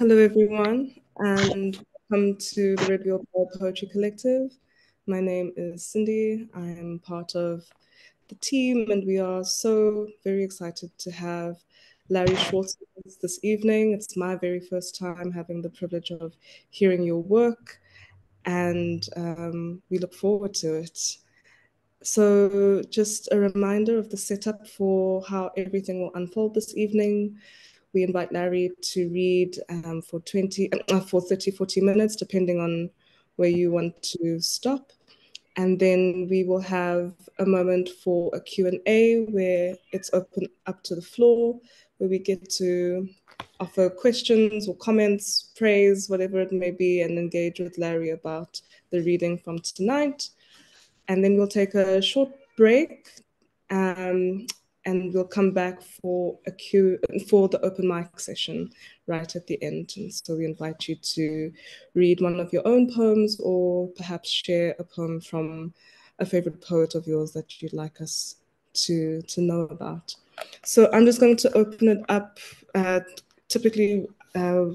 Hello, everyone, and welcome to the Red Wheelbarrow Poetry Collective. My name is Cindy. I am part of the team, and we are so very excited to have Larry Schwartz with us this evening. It's my very first time having the privilege of hearing your work, and we look forward to it. So, just a reminder of the setup for how everything will unfold this evening. We invite Larry to read for 30, 40 minutes, depending on where you want to stop. And then we will have a moment for a Q&A where it's open up to the floor, where we get to offer questions or comments, praise, whatever it may be, and engage with Larry about the reading from tonight. And then we'll take a short break, um, and we'll come back for the open mic session right at the end. And so we invite you to read one of your own poems or perhaps share a poem from a favorite poet of yours that you'd like us to know about. So I'm just going to open it up. Typically,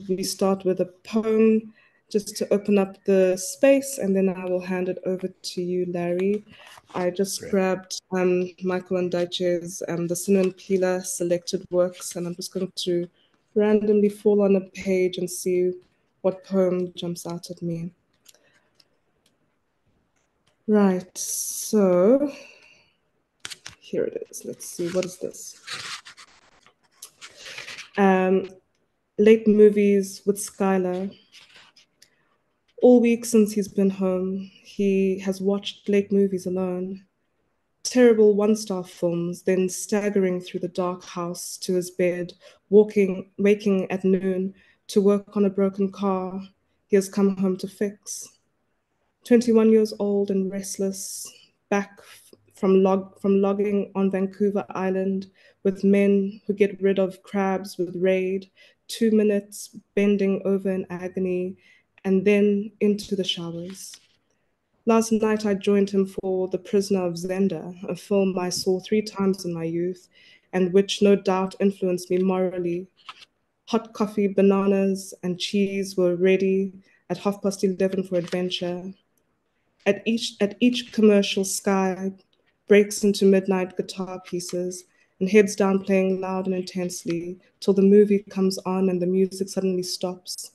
we start with a poem just to open up the space, and then I will hand it over to you, Larry. I just Great. grabbed Michael and Daiche's The Sin and Pila selected works, and I'm just going to randomly fall on a page and see what poem jumps out at me. Right, so here it is. Let's see, what is this? Late movies with Skylar. All week since he's been home, he has watched late movies alone. Terrible one-star films, then staggering through the dark house to his bed, waking at noon to work on a broken car he has come home to fix. 21 years old and restless, back from logging on Vancouver Island with men who get rid of crabs with raid, 2 minutes bending over in agony, and then into the showers. Last night I joined him for The Prisoner of Zenda, a film I saw 3 times in my youth, and which no doubt influenced me morally. Hot coffee, bananas, and cheese were ready at 11:30 for adventure. At each commercial, Sky breaks into midnight guitar pieces and heads down playing loud and intensely till the movie comes on and the music suddenly stops.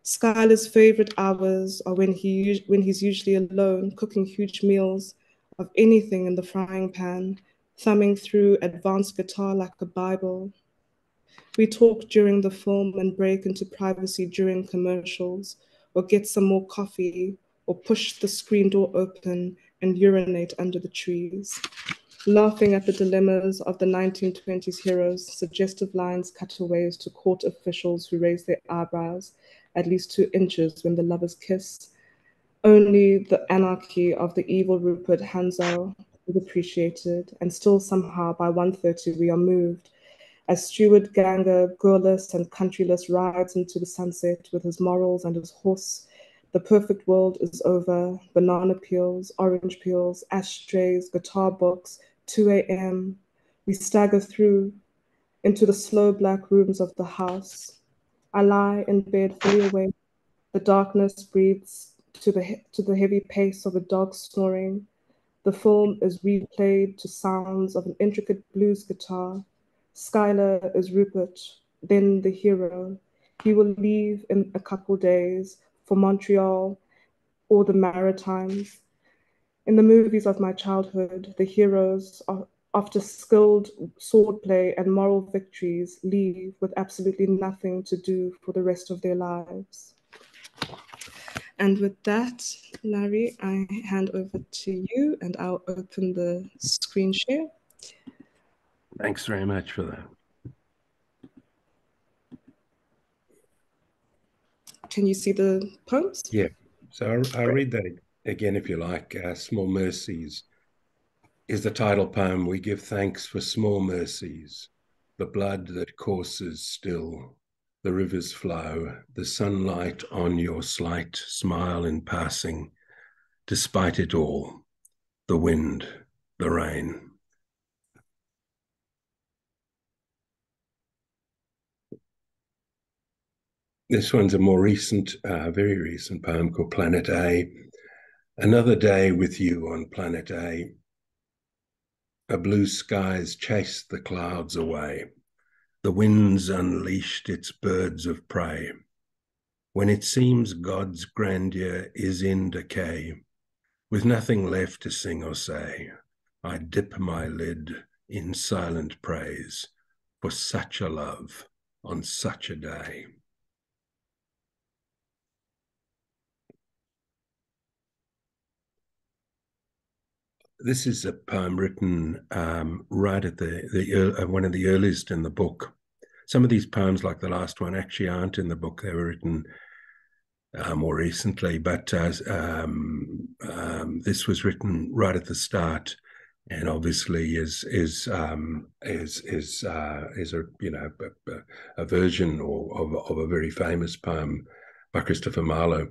Skylar's favorite hours are when he's usually alone, cooking huge meals of anything in the frying pan, thumbing through advanced guitar like a Bible. We talk during the film and break into privacy during commercials, or get some more coffee, or push the screen door open and urinate under the trees. Laughing at the dilemmas of the 1920s heroes, suggestive lines cutaways to court officials who raise their eyebrows at least 2 inches when the lovers kiss. Only the anarchy of the evil Rupert Hansel is appreciated, and still somehow by 1:30 we are moved as Stewart Ganger, girlless and countryless, rides into the sunset with his morals and his horse. The perfect world is over. Banana peels, orange peels, ashtrays, guitar books, 2 a.m. We stagger through into the slow black rooms of the house. I lie in bed fully awake. The darkness breathes to the heavy pace of a dog snoring. The film is replayed to sounds of an intricate blues guitar. Skylar is Rupert, then the hero. He will leave in a couple days for Montreal or the Maritimes. In the movies of my childhood, the heroes, after skilled swordplay and moral victories, leave with absolutely nothing to do for the rest of their lives. And with that, Larry, I hand over to you and I'll open the screen share. Thanks very much for that. Can you see the poems? Yeah. So I'll read that again if you like. Small Mercies is the title poem. We give thanks for small mercies, the blood that courses still, the rivers flow, the sunlight on your slight smile in passing, despite it all, the wind, the rain. This one's a more recent, very recent poem called Planet A. Another day with you on Planet A. A blue skies chased the clouds away. The winds unleashed its birds of prey. When it seems God's grandeur is in decay, with nothing left to sing or say, I dip my lid in silent praise for such a love on such a day. This is a poem written right at the one of the earliest in the book. Some of these poems, like the last one, actually aren't in the book. They were written more recently, but this was written right at the start, and obviously is a a version of a very famous poem by Christopher Marlowe.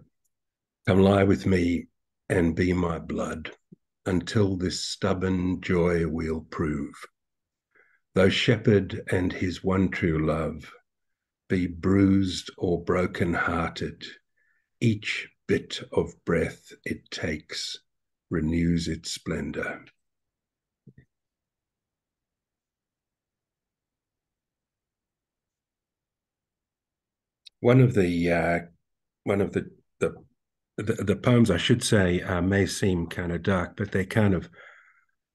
Come lie with me and be my blood, until this stubborn joy we'll prove. Though shepherd and his one true love be bruised or broken hearted, each bit of breath it takes renews its splendor. One of the the poems, I should say, may seem kind of dark, but they're kind of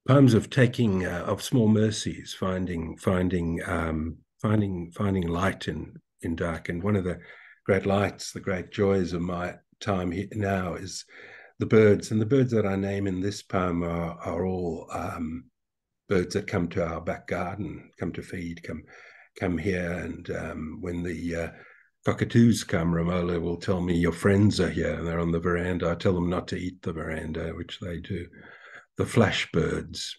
poems of taking of small mercies, finding light in dark. And one of the great lights, the great joys of my time here now is the birds. And the birds that I name in this poem are all birds that come to our back garden, come to feed, come here. And when the cockatoos come, Romola will tell me your friends are here and they're on the veranda. I tell them not to eat the veranda, which they do. The flash birds.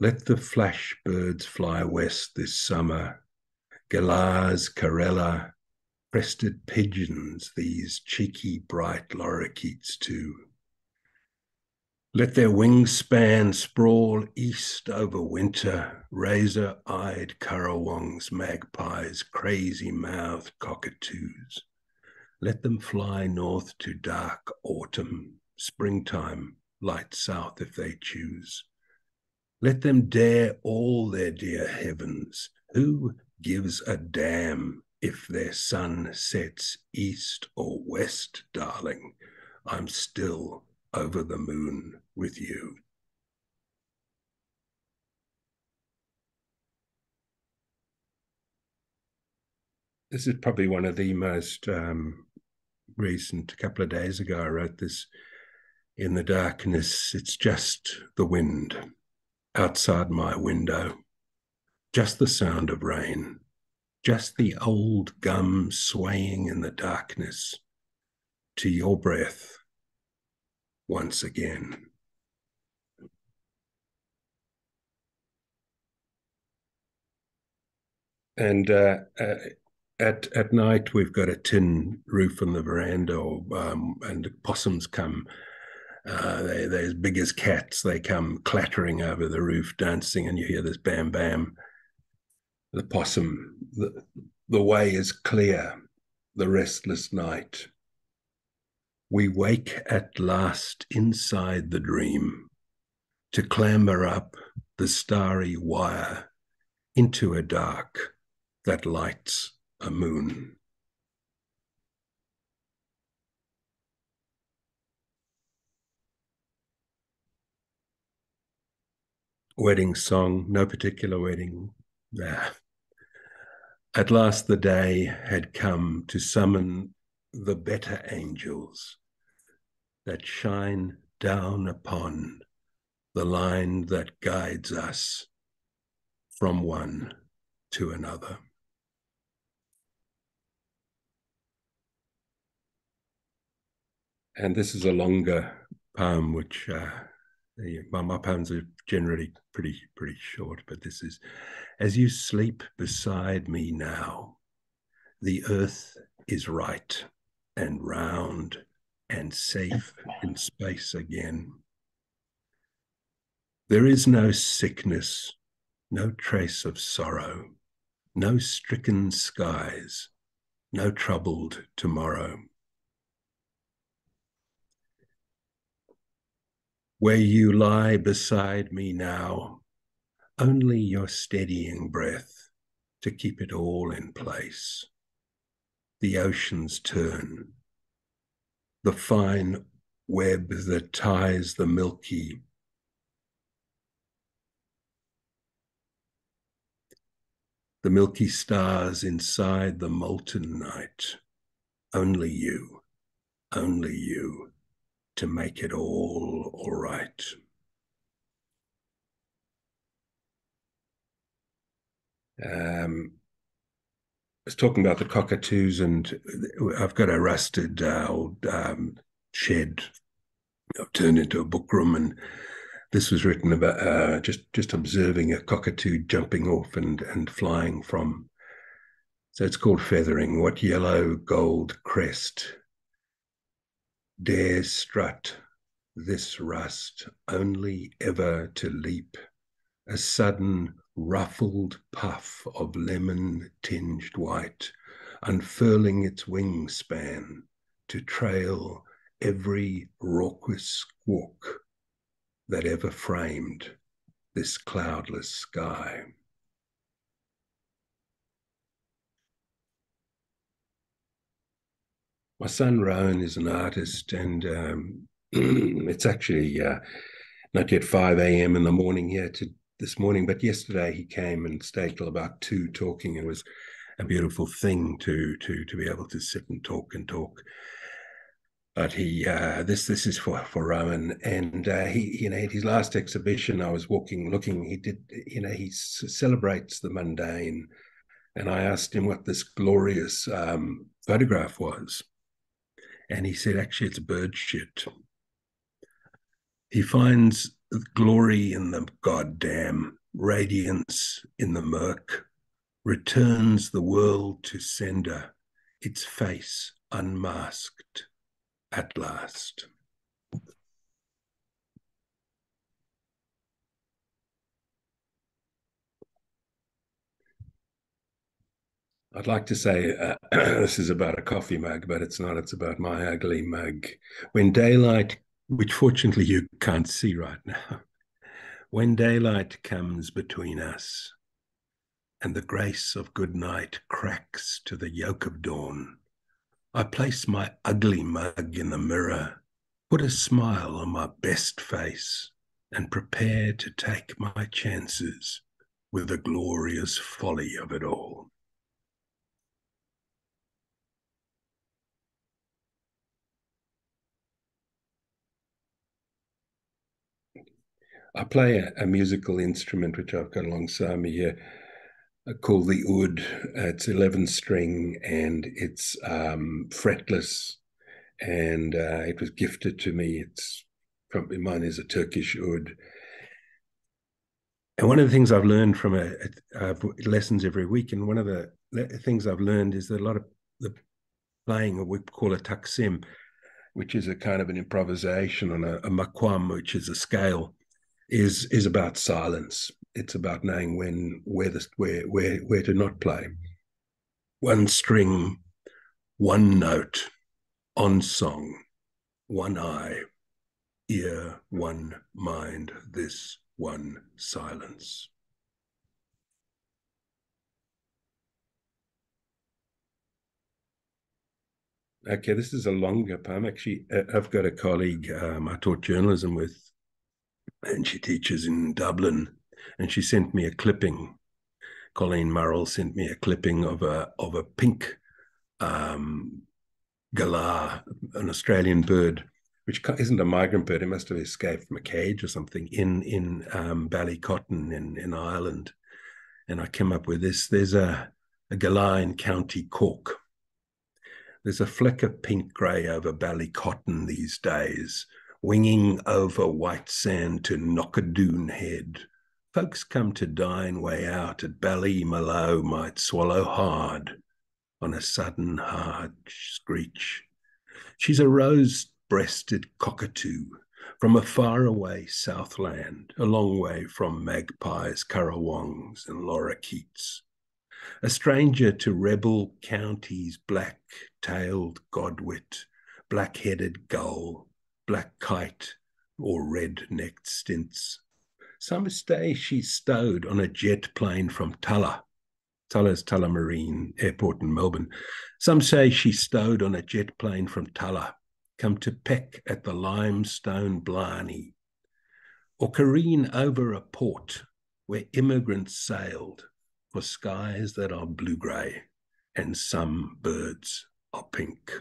Let the flash birds fly west this summer. Galahs, Karela, crested pigeons, these cheeky, bright lorikeets too. Let their wingspan sprawl east over winter, razor-eyed currawongs, magpies, crazy-mouthed cockatoos. Let them fly north to dark autumn, springtime, light south if they choose. Let them dare all their dear heavens. Who gives a damn if their sun sets east or west, darling? I'm still over the moon with you. This is probably one of the most recent. A couple of days ago, I wrote this in the darkness. It's just the wind outside my window, just the sound of rain, just the old gum swaying in the darkness to your breath once again. And at night, we've got a tin roof on the veranda, and the possums come. They're as big as cats. They come clattering over the roof, dancing, and you hear this bam, bam. The possum, the way is clear, the restless night. We wake at last inside the dream to clamber up the starry wire into a dark that lights a moon. Wedding song, no particular wedding. At last the day had come to summon the better angels that shine down upon the line that guides us from one to another. And this is a longer poem, which my poems are generally pretty short, but this is, as you sleep beside me now, the earth is right and round and safe in space again. There is no sickness, no trace of sorrow, no stricken skies, no troubled tomorrow. Where you lie beside me now, only your steadying breath to keep it all in place. The oceans turn, the fine web that ties the milky stars inside the molten night. Only you to make it all right. I was talking about the cockatoos, and I've got a rusted old shed I've turned into a book room, and this was written about just observing a cockatoo jumping off and flying from. So it's called Feathering. What yellow gold crest dares strut this rust, only ever to leap a sudden ruffled puff of lemon-tinged white, unfurling its wingspan to trail every raucous squawk that ever framed this cloudless sky. My son Rowan is an artist, and it's actually not yet 5 a.m. in the morning here this morning, but yesterday he came and stayed till about 2 talking. It was a beautiful thing to be able to sit and talk. But he this is for Rowan, and he at his last exhibition I was looking. He did he celebrates the mundane, and I asked him what this glorious photograph was, and he said actually it's bird shit. He finds glory in the goddamn, radiance in the murk, returns the world to sender, its face unmasked at last. I'd like to say this is about a coffee mug, but it's not. It's about my ugly mug. When daylight, which fortunately you can't see right now, when daylight comes between us and the grace of good night cracks to the yoke of dawn, I place my ugly mug in the mirror, put a smile on my best face, and prepare to take my chances with the glorious folly of it all. I play a musical instrument which I've got alongside me here called the oud. It's 11 string and it's fretless, and it was gifted to me. It's probably mine is a Turkish oud. And one of the things I've learned from lessons every week, and one of the things I've learned is that a lot of the playing what we call a taksim, which is a kind of an improvisation on a makwam, which is a scale, is about silence. It's about knowing where to not play. One string, one note, on song, one eye, ear, one mind, this one silence. Okay, this is a longer poem. Actually, I've got a colleague I taught journalism with, and she teaches in Dublin, and she sent me a clipping. Colleen Murrell sent me a clipping of a pink galah, an Australian bird, which isn't a migrant bird. It must have escaped from a cage or something in Ballycotton in Ireland. And I came up with this. There's a galah in County Cork. There's a fleck of pink grey over Ballycotton these days, winging over white sand to Knockadoon Head. Folks come to dine way out at Ballymaloe might swallow hard on a sudden hard screech. She's a rose-breasted cockatoo from a faraway southland, a long way from magpies, currawongs, and lorikeets. A stranger to rebel counties, black-tailed godwit, black-headed gull, black kite, or red-necked stints. Some say she stowed on a jet plane from Tulla. Tulla's Tullamarine Airport in Melbourne. Some say she stowed on a jet plane from Tulla, come to peck at the limestone blarney, or careen over a port where immigrants sailed for skies that are blue-grey and some birds are pink.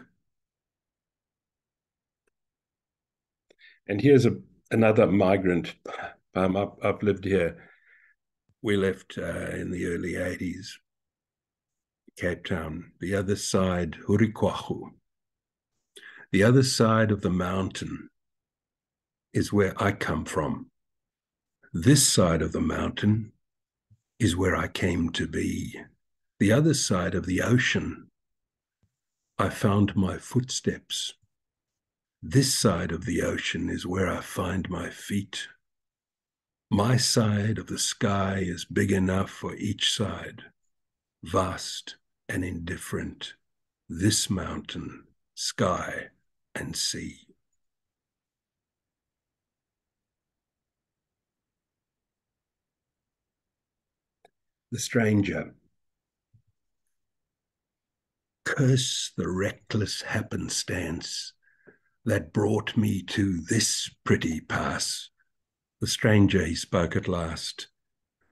And here's another migrant. I've lived here. We left in the early 80s, Cape Town. The other side, Hurikwahu. The other side of the mountain is where I come from. This side of the mountain is where I came to be. The other side of the ocean, I found my footsteps. This side of the ocean is where I find my feet. My side of the sky is big enough for each side, vast and indifferent. This mountain, sky, and sea. The stranger. Curse the reckless happenstance that brought me to this pretty pass. The stranger, he spoke at last.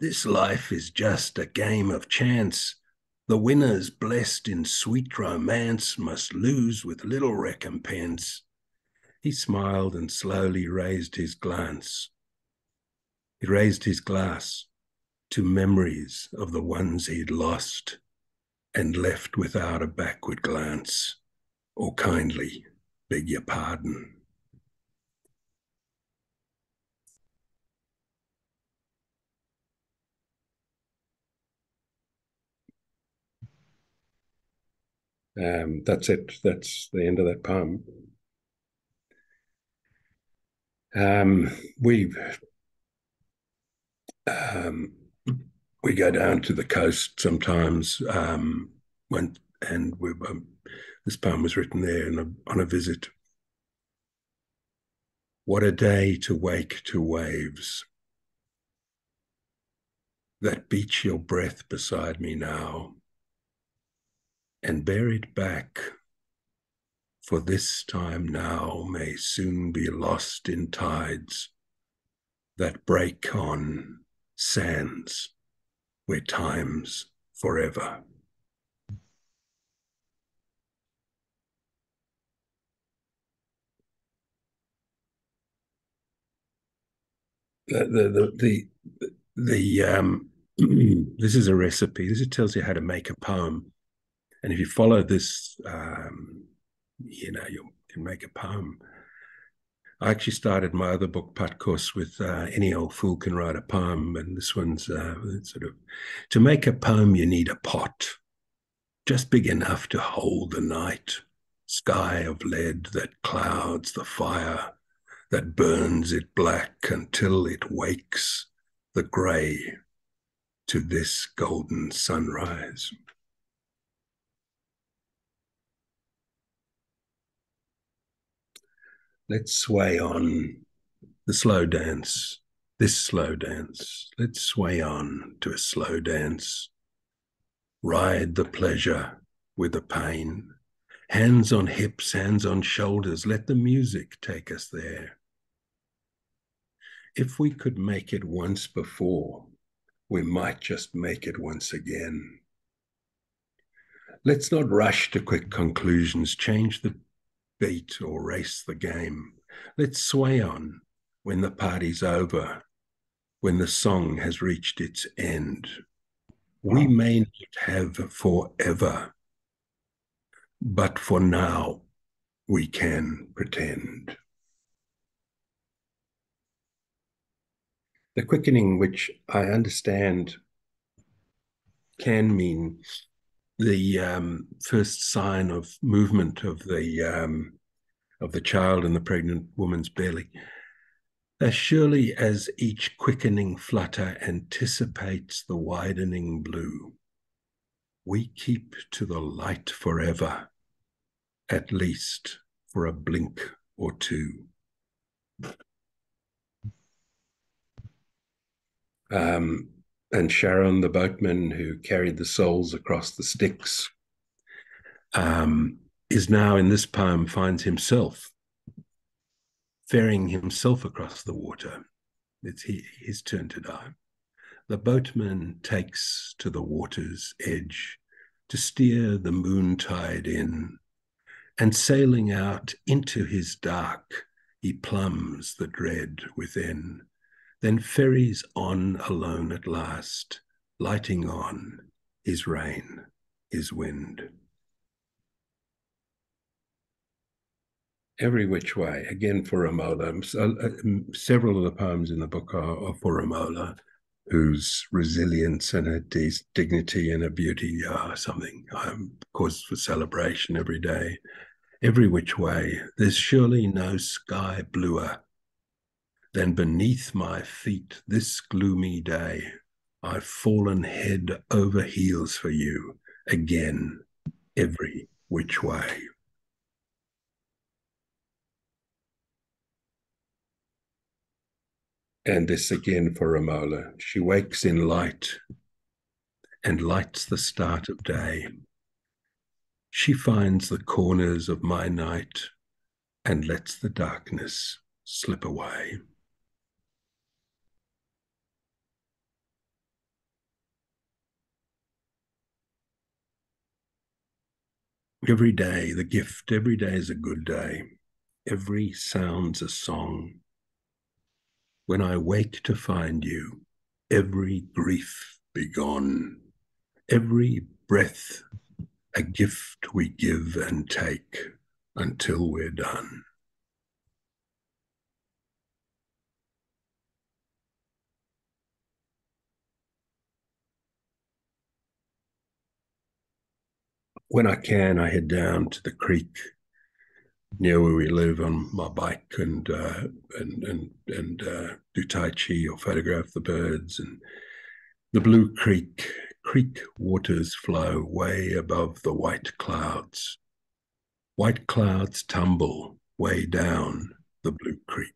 This life is just a game of chance. The winners blessed in sweet romance must lose with little recompense. He smiled and slowly raised his glance. He raised his glass to memories of the ones he'd lost and left without a backward glance or kindly beg your pardon. That's it. That's the end of that poem. We go down to the coast sometimes this poem was written there on a visit. What a day to wake to waves that beat your breath beside me now and bear it back, for this time now may soon be lost in tides that break on sands where time's forever. This is a recipe. This tells you how to make a poem, and if you follow this, you can make a poem. I actually started my other book, Pat Course, with any old fool can write a poem, and this one's sort of, to make a poem you need a pot, just big enough to hold the night, sky of lead that clouds the fire, that burns it black until it wakes the grey to this golden sunrise. Let's sway on the slow dance, this slow dance. Let's sway on to a slow dance. Ride the pleasure with the pain. Hands on hips, hands on shoulders. Let the music take us there. If we could make it once before, we might just make it once again. Let's not rush to quick conclusions, change the beat or race the game. Let's sway on when the party's over, when the song has reached its end. We may not have forever, but for now we can pretend. The quickening, which I understand can mean the first sign of movement of the child in the pregnant woman's belly, as surely as each quickening flutter anticipates the widening blue, we keep to the light forever, at least for a blink or two. And Sharon, the boatman who carried the souls across the Styx, is now in this poem finds himself ferrying himself across the water. It's his turn to die. The boatman takes to the water's edge to steer the moontide in, and sailing out into his dark, he plumbs the dread within, then ferries on alone at last, lighting on his rain, his wind. Every Which Way, again for Romola. Several of the poems in the book are for Romola, whose resilience and her dignity and her beauty are something cause for celebration every day. Every which way, there's surely no sky bluer than beneath my feet this gloomy day. I've fallen head over heels for you again, every which way. And this again for Romola. She wakes in light and lights the start of day. She finds the corners of my night and lets the darkness slip away. Every day, the gift, every day is a good day. Every sound's a song. When I wake to find you, every grief be gone. Every breath a gift we give and take until we're done. When I can, I head down to the creek near where we live on my bike and do tai chi or photograph the birds. And the blue creek waters flow way above the white clouds. White clouds tumble way down the blue creek.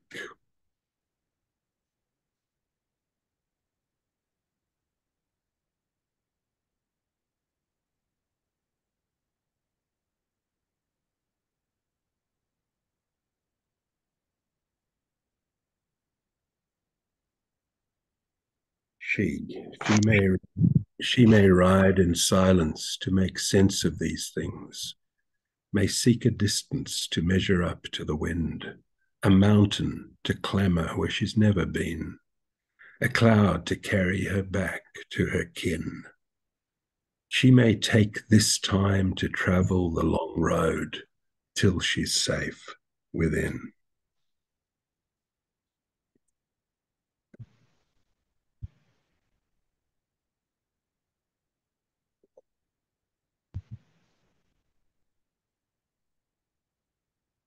She may she may ride in silence to make sense of these things, may seek a distance to measure up to the wind, a mountain to clamber where she's never been, a cloud to carry her back to her kin. She may take this time to travel the long road till she's safe within.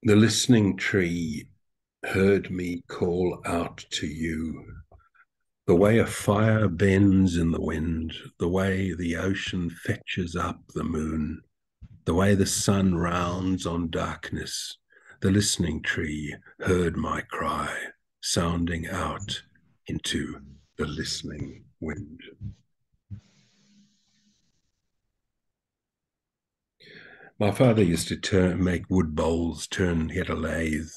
The listening tree heard me call out to you. The way a fire bends in the wind, the way the ocean fetches up the moon, the way the sun rounds on darkness, the listening tree heard my cry, sounding out into the listening wind. My father used to make wood bowls turn, he had a lathe.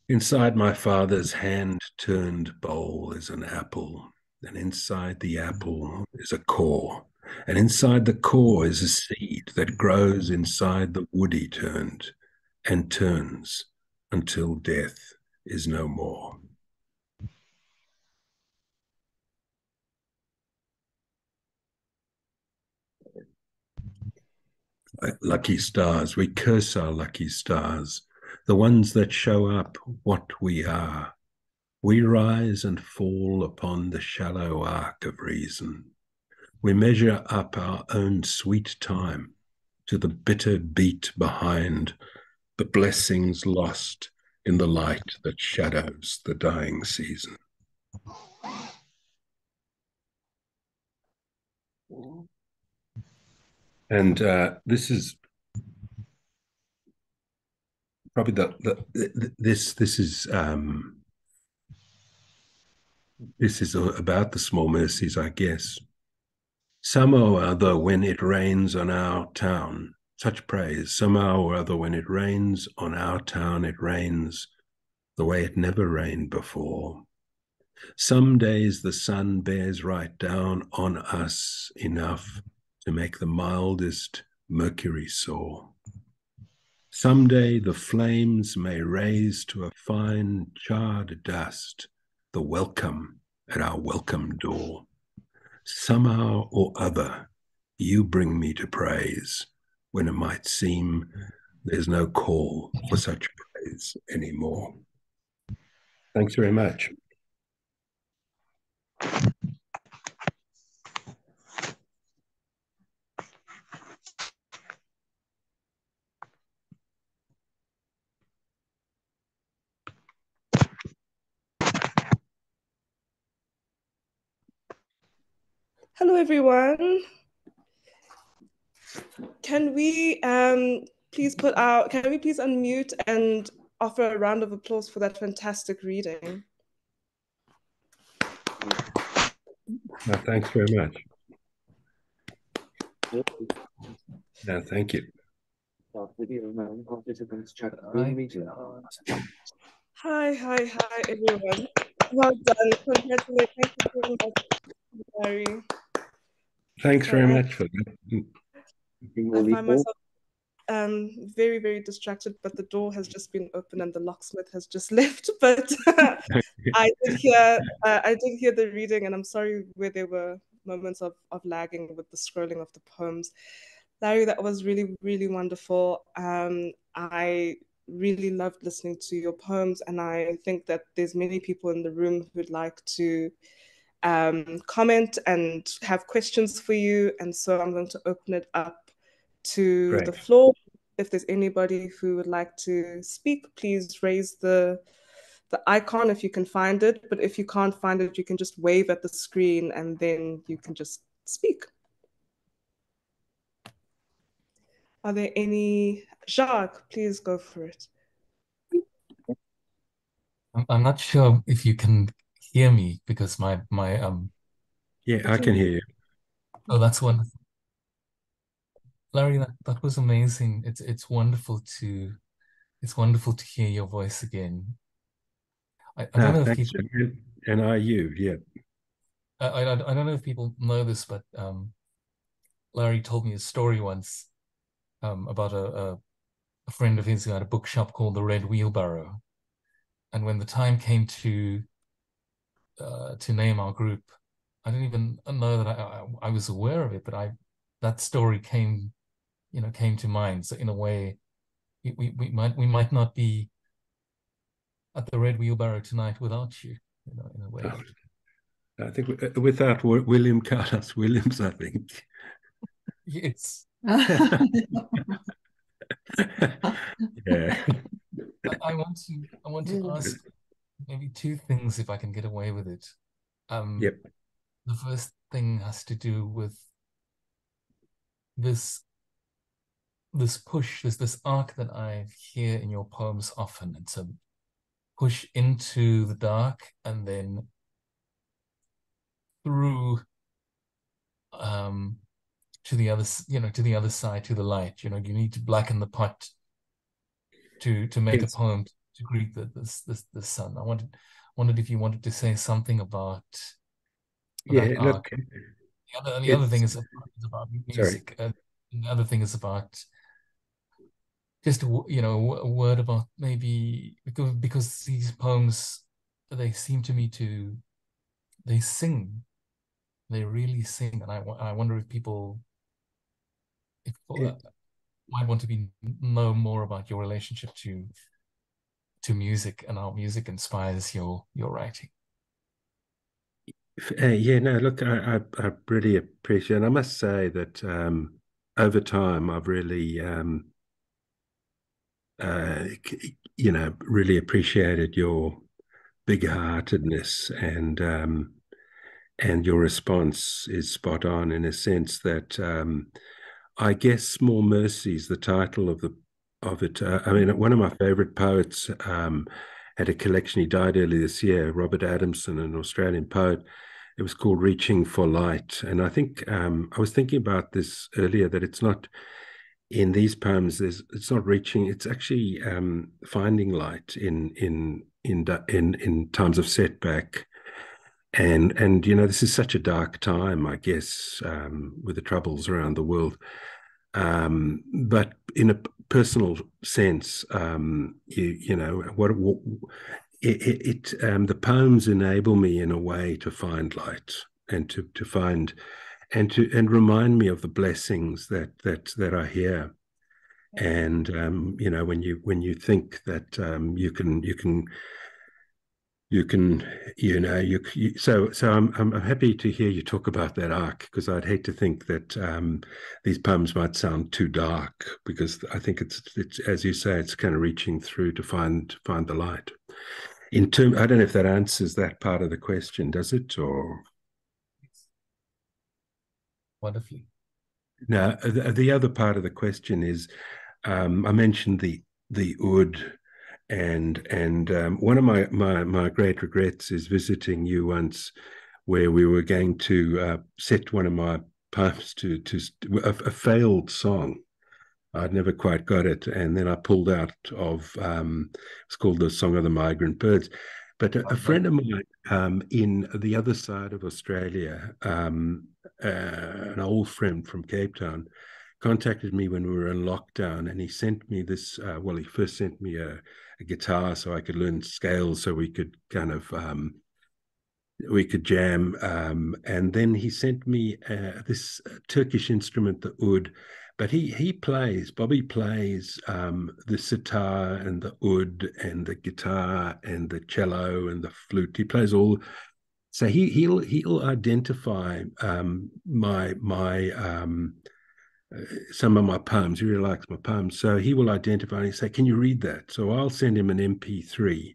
Inside my father's hand-turned bowl is an apple, and inside the apple is a core, and inside the core is a seed that grows inside the wood he turned, and turns until death is no more. Lucky stars, we curse our lucky stars, the ones that show up what we are. We rise and fall upon the shallow arc of reason. We measure up our own sweet time to the bitter beat behind, the blessings lost in the light that shadows the dying season. And this is probably this is about the small mercies, I guess. Somehow or other, when it rains on our town, such praise. Somehow or other, when it rains on our town, it rains the way it never rained before. Some days the sun bears right down on us enough to make the mildest mercury sore. Some day the flames may raise to a fine charred dust the welcome at our welcome door. Somehow or other, you bring me to praise when it might seem there's no call for such praise anymore. Thanks very much. Hello, everyone. Can we can we please unmute and offer a round of applause for that fantastic reading? No, thanks very much. No, thank you. Hi, everyone. Well done. Congratulations. Thank you so much, Larry. Thanks Sorry, very much for that. I find myself very, very distracted, but the door has just been opened and the locksmith has just left. But I did hear the reading, and I'm sorry where there were moments of lagging with the scrolling of the poems. Larry, that was really, really wonderful. I really loved listening to your poems, and I think that there's many people in the room who'd like to comment and have questions for you. And so I'm going to open it up to the Great. floor. If there's anybody who would like to speak, please raise the icon if you can find it. But if you can't find it, you can just wave at the screen and then you can just speak. Are there any? Jacques, please go for it. I'm not sure if you can hear me because my Yeah, I can hear you. Oh, that's wonderful. Larry, that was amazing. It's wonderful to hear your voice again. I don't know if Thanks. people And are you? Yeah. I don't know if people know this, but Larry told me a story once about a friend of his who had a bookshop called the Red Wheelbarrow. And when the time came to name our group, I didn't even know that I was aware of it, but that story came to mind. So in a way, we might not be at the Red Wheelbarrow tonight without you, in a way. I think without William Carlos Williams, I think. Yes. Yeah. I want to ask maybe two things if I can get away with it. Yep. The first thing has to do with this push, this arc that I hear in your poems often. It's a push into the dark and then through to the other, to the other side, to the light. You need to blacken the pot to make a Yes. poem to greet the sun. I wondered if you wanted to say something about that Yeah. arc. Look, The other thing it's is about sorry. music. The other thing is about just a word about maybe because these poems, they seem to me they sing, they really sing, and I wonder if people It, might want to know more about your relationship to music and how music inspires your writing. yeah. No. Look, I really appreciate. And I must say that over time, I've really uh, really appreciated your big-heartedness and your response is spot on in a sense that I guess Small Mercies, the title of it. I mean, one of my favorite poets had a collection. He died earlier this year, Robert Adamson, an Australian poet. It was called Reaching for Light. And I think I was thinking about this earlier, that it's not in these poems, it's not reaching, it's actually finding light in times of setback. And this is such a dark time, I guess, with the troubles around the world. But in a personal sense, the poems enable me in a way to find light, and to find and remind me of the blessings that are here. And when you think that so I'm happy to hear you talk about that arc, because I'd hate to think that these poems might sound too dark, because I think it's as you say, it's kind of reaching through to find the light. I don't know if that answers that part of the question, does it? Or Wonderfully. now the other part of the question is, I mentioned the oud. And one of my great regrets is visiting you once, where we were going to set one of my poems to a failed song. I'd never quite got it, and then I pulled out of it's called The Song of the Migrant Birds. But a friend of mine in the other side of Australia, an old friend from Cape Town, contacted me when we were in lockdown, and he sent me this. Well, he first sent me a guitar so I could learn scales, so we could kind of we could jam. And then he sent me this Turkish instrument, the oud. But Bobby plays the sitar and the oud and the guitar and the cello and the flute. He plays all. So he'll identify my some of my poems. He really likes my poems. So he will identify and say, can you read that? So I'll send him an MP3,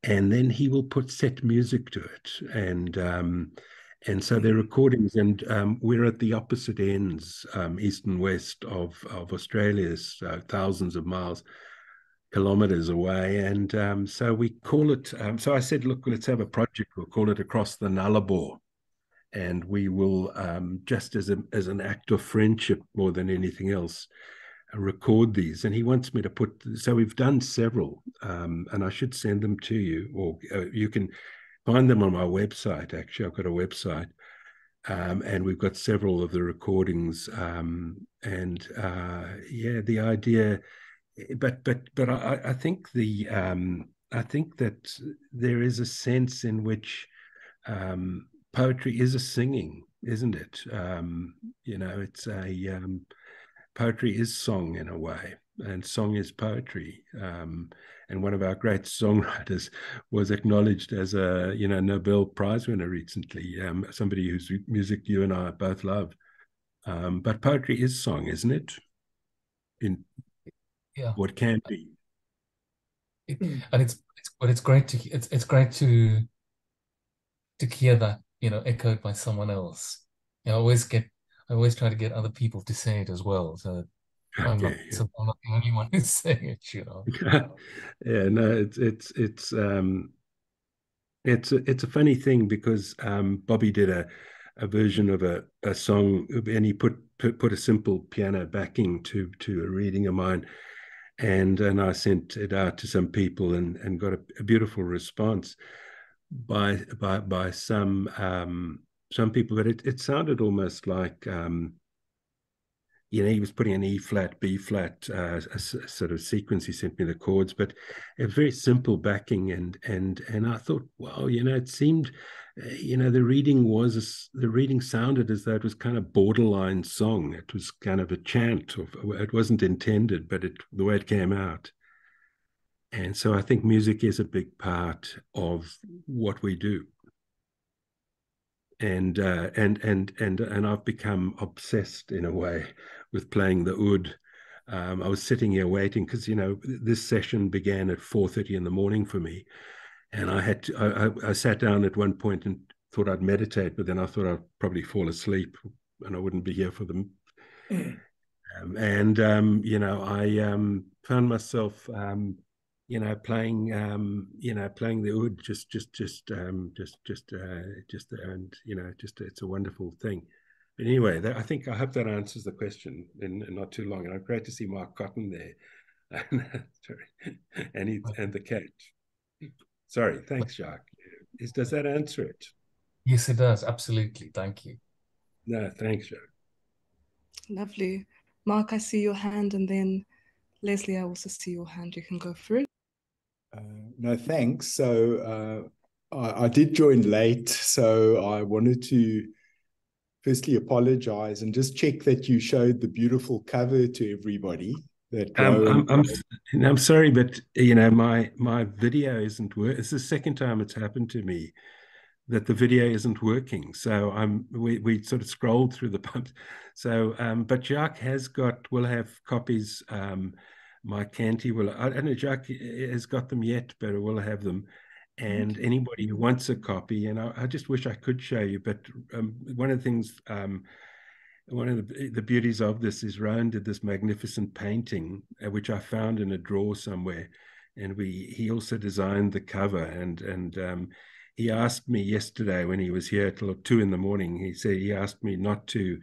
and then he will put set music to it. And so they're recordings, and we're at the opposite ends, east and west of Australia, so thousands of kilometers away. And so we call it, so I said, look, let's have a project. We'll call it Across the Nullarbor. And we will, just as an act of friendship more than anything else, record these. And he wants me to so we've done several, and I should send them to you, or you can find them on my website. Actually, I've got a website, and we've got several of the recordings. Yeah, the idea, but I think I think that there is a sense in which poetry is a singing, isn't it? It's poetry is song in a way, and song is poetry. And one of our great songwriters was acknowledged as a Nobel Prize winner recently. Somebody whose music you and I both love. But poetry is song, isn't it? Yeah. What can be. And it's great to hear that echoed by someone else. I always try to get other people to say it as well, so I'm not Yeah. I'm not the only one who's saying it. Yeah, no, it's a funny thing, because Bobby did a version of a song, and he put a simple piano backing to a reading of mine, and I sent it out to some people, and got a beautiful response by some people. But it sounded almost like he was putting an E flat, B flat, a sort of sequence. He sent me the chords, but a very simple backing. And I thought, wow, it seemed, the reading sounded as though it was kind of borderline song. It was kind of a chant. It wasn't intended, but the way it came out. And so I think music is a big part of what we do. And I've become obsessed in a way with playing the oud. I was sitting here waiting, because this session began at 4:30 in the morning for me, and I sat down at one point and thought I'd meditate, but then I thought I'd probably fall asleep and I wouldn't be here for them. I found myself, playing, playing the oud, and just it's a wonderful thing. But anyway, I hope that answers the question in not too long. And I'm great to see Mark Cotton there, and the cat. Sorry, thanks, Jacques. Does that answer it? Yes, it does. Absolutely. Thank you. No, thanks, Jacques. Lovely. Mark, I see your hand, and then Leslie, I also see your hand. You can go through. No, thanks. So I did join late, so I wanted to firstly apologize and just check that you showed the beautiful cover to everybody. That I'm sorry, but my video isn't working. It's the second time it's happened to me that the video isn't working. So we sort of scrolled through the pumps. So but Jacques will have copies. Mike Canty I don't know, Jacques has got them yet, but we'll have them. And anybody who wants a copy, and I just wish I could show you, but one of the things, one of the beauties of this is Rowan did this magnificent painting, which I found in a drawer somewhere, and he also designed the cover, and he asked me yesterday when he was here till 2 a.m. He asked me not to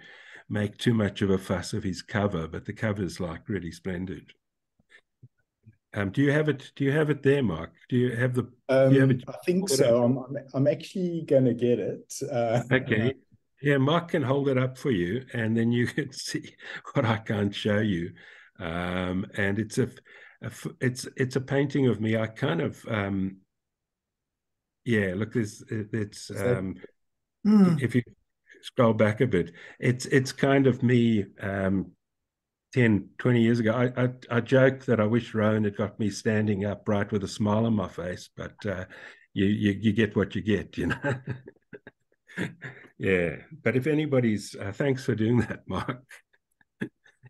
make too much of a fuss of his cover, but the cover's like really splendid. Do you have it? Do you have it there, Mark? Do you have the? Do you have it? I think so. I'm actually going to get it. Okay. Yeah, Mark can hold it up for you, and then you can see what I can't show you. And it's a painting of me. I kind of look, it's if you scroll back a bit, it's kind of me 10, 20 years ago. I joke that I wish Rowan had got me standing upright with a smile on my face, but you get what you get, Yeah, but if anybody's, thanks for doing that, Mark.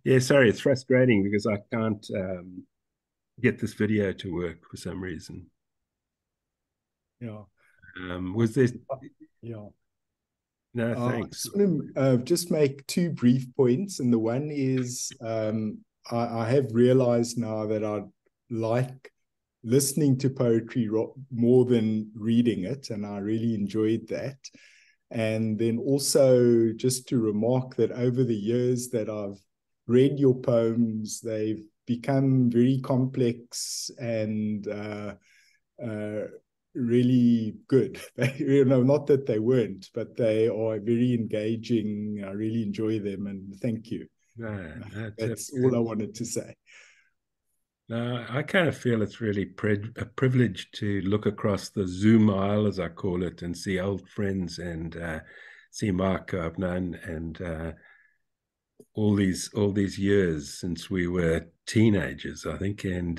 Yeah, sorry, it's frustrating because I can't get this video to work for some reason. Yeah. Was there? Yeah. No, thanks. I just want to just make 2 brief points. And the one is I have realized now that I like listening to poetry more than reading it. And I really enjoyed that. And then also just to remark that over the years that I've read your poems, they've become very complex and really good. Not that they weren't, but they are very engaging. I really enjoy them, and thank you. That's all I wanted to say. No, I kind of feel it's really a privilege to look across the Zoom aisle, as I call it, and see old friends and see Mark, who I've known, and all these years since we were teenagers, I think, and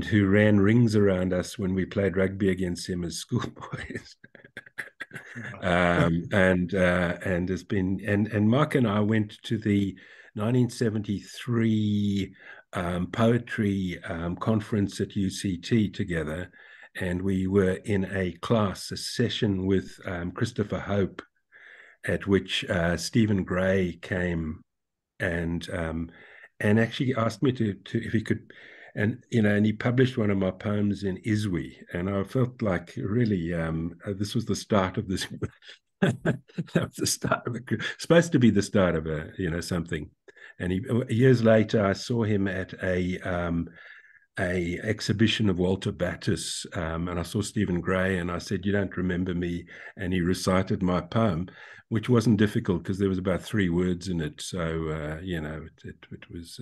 who ran rings around us when we played rugby against him as schoolboys. And has been and Mark and I went to the 1973 poetry conference at UCT together, and we were in a session with Christopher Hope, at which Stephen Gray came and actually asked me to if he could, and he published one of my poems in Iswi, and I felt like really this was the start of this. That was the start of supposed to be the start of something. And years later, I saw him at a exhibition of Walter Battis, and I saw Stephen Gray, and I said, "You don't remember me?" And he recited my poem, which wasn't difficult because there was about 3 words in it. So it was.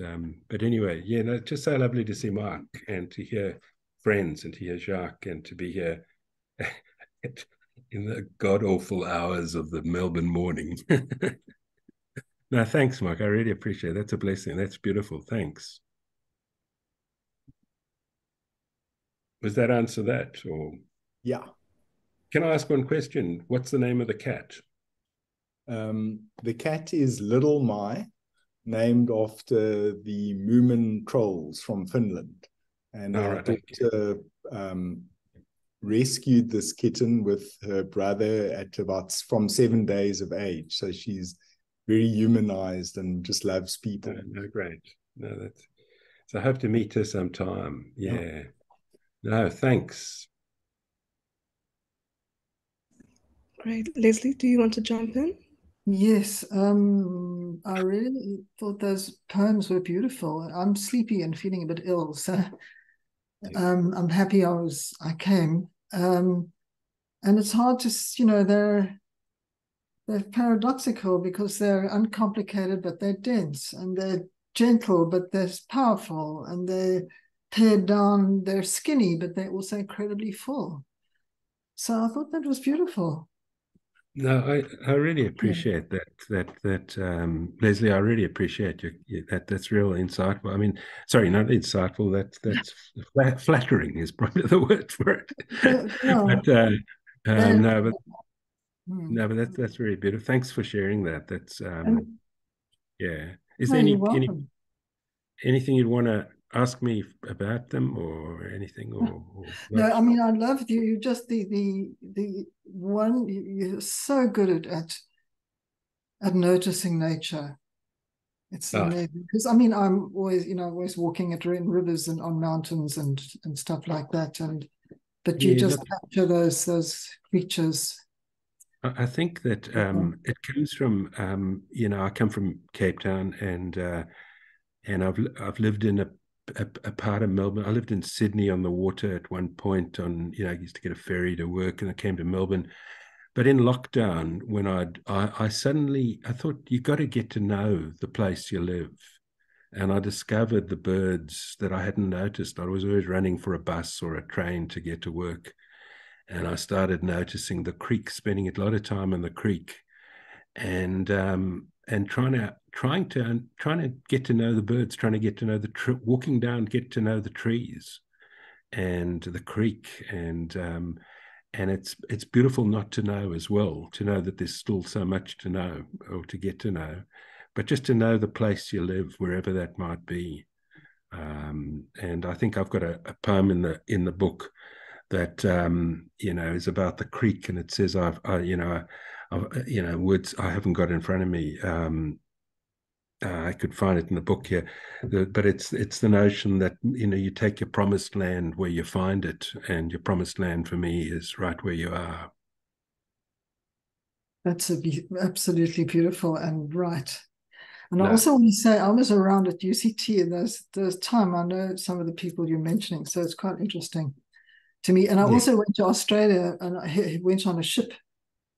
But anyway, it's just so lovely to see Mark and to hear friends and to hear Jacques and to be here in the god awful hours of the Melbourne morning. No, thanks, Mark. I really appreciate it. That's a blessing. That's beautiful. Thanks. Does that answer that? Or yeah. Can I ask one question? What's the name of the cat? The cat is Little Mai, named after the Moomin trolls from Finland. And our daughter rescued this kitten with her brother at from 7 days of age. So she's very humanized and just loves people. No, great. No, that's so. I hope to meet her sometime. Yeah. No, thanks. Great. Leslie, do you want to jump in? Yes, I really thought those poems were beautiful. I'm sleepy and feeling a bit ill, so I'm happy I came. And it's hard to, they're paradoxical because they're uncomplicated, but they're dense, and they're gentle, but they're powerful, and they're pared down, they're skinny, but they're also incredibly full. So I thought that was beautiful. No, I really appreciate that Leslie. I really appreciate that's real insightful. I mean, sorry, not insightful. That's flattering is probably the word for it. But that's very beautiful. Thanks for sharing that. That's yeah. Is there you're welcome. anything you'd want to ask me about them or anything or no, I mean, I love you. You just the one. You're so good at noticing nature. It's amazing because I mean I'm always walking in rivers and on mountains and stuff like that, but you just capture those creatures. I think that it comes from I come from Cape Town and I've lived in a part of Melbourne. I lived in Sydney on the water at one point. I used to get a ferry to work, and I came to Melbourne. But in lockdown, when I suddenly thought you got to get to know the place you live, and I discovered the birds that I hadn't noticed. I was always running for a bus or a train to get to work, and I started noticing the creek, spending a lot of time in the creek, and trying to get to know the birds, trying to get to know walking down, get to know the trees and the creek, and it's beautiful not to know as well, to know that there's still so much to know or to get to know, but just to know the place you live, wherever that might be. And I think I've got a poem in the book that is about the creek, and it says words I haven't got in front of me. I could find it in the book here, but it's the notion that you take your promised land where you find it, and your promised land for me is right where you are. That's absolutely beautiful and right. And I also want to say I was around at UCT in those time. I know some of the people you're mentioning, so it's quite interesting to me. And I also went to Australia, and I went on a ship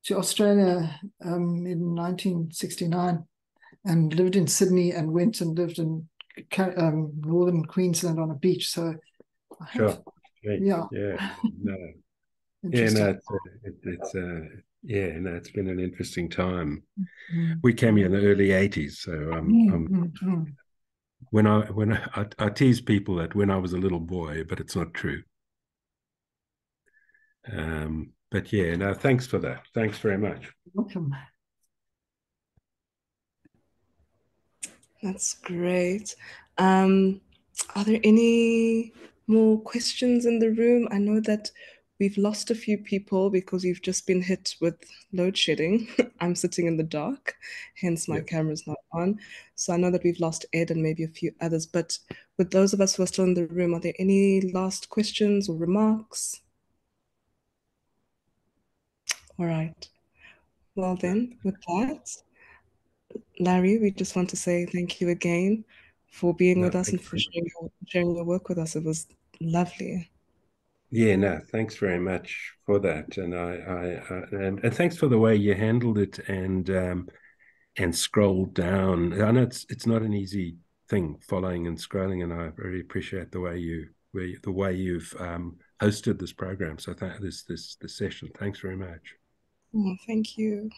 to Australia in 1969. And lived in Sydney and went and lived in northern Queensland on a beach. So, no. It's been an interesting time. We came here in the early '80s, so when I tease people that when I was a little boy, but it's not true. But thanks for that. Thanks very much. Welcome. That's great. Are there any more questions in the room? I know that we've lost a few people because you've just been hit with load shedding. I'm sitting in the dark, hence my camera's not on. So I know that we've lost Ed and maybe a few others, but with those of us who are still in the room, are there any last questions or remarks? All right. Well then, with that, Larry, we just want to say thank you again for being with us and for sharing your work with us. It was lovely. Thanks very much for that, and and thanks for the way you handled it and scrolled down. I know it's not an easy thing, following and scrolling, and I really appreciate the way you've hosted this program. So this session, thanks very much. Oh, thank you.